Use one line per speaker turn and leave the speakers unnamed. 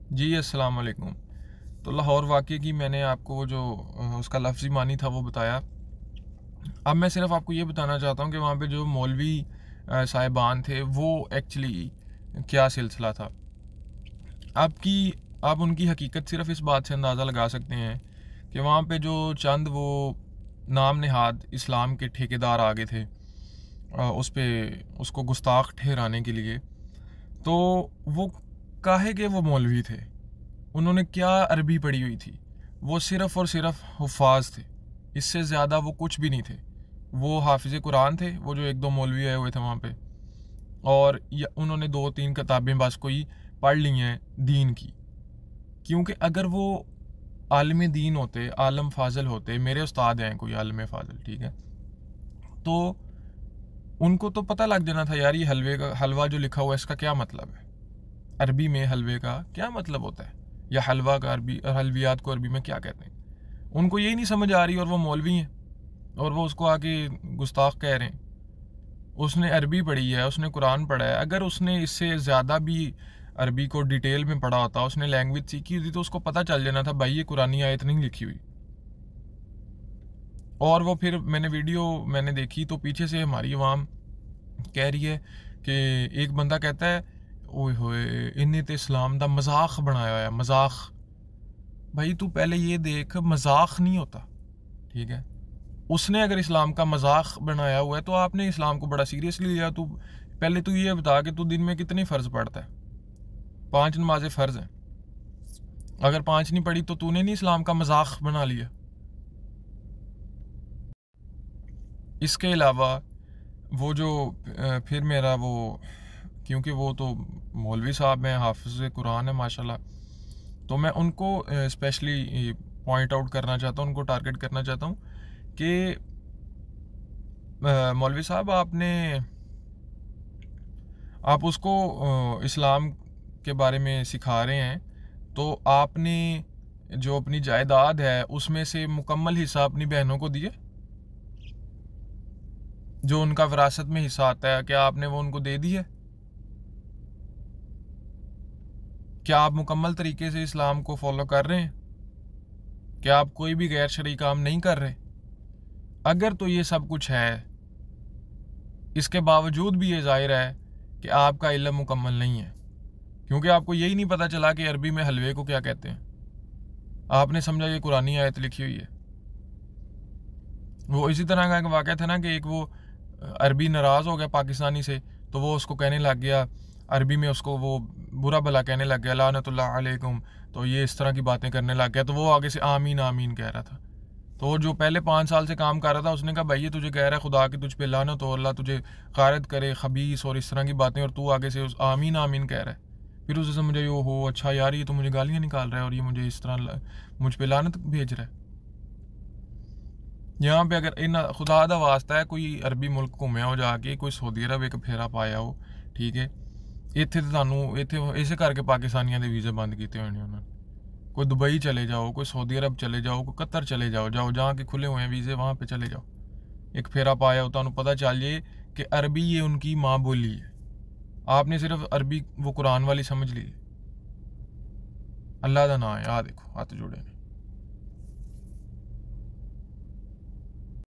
जी, अस्सलाम वालेकुम। तो लाहौर वाक़ये की मैंने आपको जो उसका लफ्ज़ी मानी था वो बताया। अब मैं सिर्फ़ आपको ये बताना चाहता हूँ कि वहाँ पे जो मौलवी साहिबान थे वो एक्चुअली क्या सिलसिला था। आपकी आप उनकी हकीकत सिर्फ़ इस बात से अंदाज़ा लगा सकते हैं कि वहाँ पे जो चंद वो नाम नेहाद इस्लाम के ठेकेदार आ गए थे उस पे उसको गुस्ताख ठहराने के लिए। तो वो काहे के वो मौलवी थे? उन्होंने क्या अरबी पढ़ी हुई थी? वो सिर्फ़ और सिर्फ़ हुफ़ाज़ थे, इससे ज़्यादा वो कुछ भी नहीं थे। वो हाफ़िज़ कुरान थे, वो जो 1-2 मौलवी आए हुए थे वहाँ पे, और या उन्होंने 2-3 किताबें बस कोई पढ़ ली हैं दीन की। क्योंकि अगर वो आलिम दीन होते, आलम फ़ाज़िल होते, मेरे उस्ताद हैं कोई आलिम फ़ाज़िल, ठीक है? तो उनको तो पता लग जाना था यार, ये हलवा जो लिखा हुआ है इसका क्या मतलब है? अरबी में हलवे का क्या मतलब होता है? या हलवा का अरबी हलवियात को अरबी में क्या कहते हैं? उनको यही नहीं समझ आ रही और वो मौलवी हैं और वो उसको आके गुस्ताख कह रहे हैं। उसने अरबी पढ़ी है, उसने कुरान पढ़ा है। अगर उसने इससे ज़्यादा भी अरबी को डिटेल में पढ़ा होता, उसने लैंग्वेज सीखी होती, तो उसको पता चल जाना था भाई ये कुरानी आयत नहीं लिखी हुई। और वो फिर मैंने देखी तो पीछे से हमारी अवाम कह रही है कि एक बंदा कहता है ओए होए इन्हें तो इस्लाम दा मजाक बनाया है, मजाक। भाई तू पहले ये देख, मजाक नहीं होता, ठीक है? उसने अगर इस्लाम का मजाक बनाया हुआ है तो आपने इस्लाम को बड़ा सीरियसली लिया। तू पहले तू ये बता कि तू दिन में कितनी फ़र्ज पढ़ता है? 5 नमाजें फ़र्ज हैं। अगर 5 नहीं पढ़ी तो तूने नहीं इस्लाम का मजाक बना लिया। इसके अलावा वो जो फिर मेरा वो, क्योंकि वो तो मौलवी साहब हैं, हाफिज़ कुरान है माशाल्लाह, तो मैं उनको स्पेशली पॉइंट आउट करना चाहता हूँ, उनको टारगेट करना चाहता हूँ कि मौलवी साहब आप उसको इस्लाम के बारे में सिखा रहे हैं, तो आपने जो अपनी जायदाद है उसमें से मुकम्मल हिस्सा अपनी बहनों को दिए? जो उनका विरासत में हिस्सा आता है, क्या आपने वो उनको दे दिया? क्या आप मुकम्मल तरीके से इस्लाम को फॉलो कर रहे हैं? क्या आप कोई भी गैर शरई काम नहीं कर रहे? अगर तो ये सब कुछ है, इसके बावजूद भी ये ज़ाहिर है कि आपका इल्म मुकम्मल नहीं है, क्योंकि आपको यही नहीं पता चला कि अरबी में हलवे को क्या कहते हैं। आपने समझा ये कुरानी आयत लिखी हुई है। वो इसी तरह का एक वाक़या था ना कि एक वो अरबी नाराज़ हो गया पाकिस्तानी से, तो वो उसको कहने लग गया अरबी में, उसको वो बुरा भला कहने लग गया, लानतुल्लाह अलैकुम। तो ये इस तरह की बातें करने लग गया, तो वो आगे से आमीन आमीन कह रहा था। तो जो पहले 5 साल से काम कर रहा था उसने कहा भाई ये तुझे कह रहा है खुदा की तुझ पे लानत हो, अल्लाह तुझे गारत करे, खबीस और इस तरह की बातें, और तू आगे से उस आमीन आमीन कह रहा है। फिर उसे समझा यो हो अच्छा यार, ये तो मुझे गालियाँ निकाल रहा है और ये मुझे इस तरह मुझ पे लानत भेज रहा है। यहाँ पे अगर इन खुदा दा वास्ता है कोई अरबी मुल्क घूमया हो जाके, कोई सऊदी अरब एक फेरा पाया हो, ठीक है, ਇੱਥੇ ਤੇ ਤੁਹਾਨੂੰ ਇੱਥੇ ਇਸੇ ਕਰਕੇ ਪਾਕਿस्तानियों के वीज़े बंद किए हुए हैं उन्होंने। कोई दुबई चले जाओ, कोई सऊदी अरब चले जाओ, कोई कतर चले जाओ, जहाँ के खुले हुए हैं वीज़े वहाँ पे चले जाओ, एक फेरा पाया हो, तो पता चल जाए कि अरबी ये उनकी माँ बोली है। आपने सिर्फ अरबी वो कुरान वाली समझ ली। अल्लाह का नाम है, आ देखो हाथ जोड़े ने।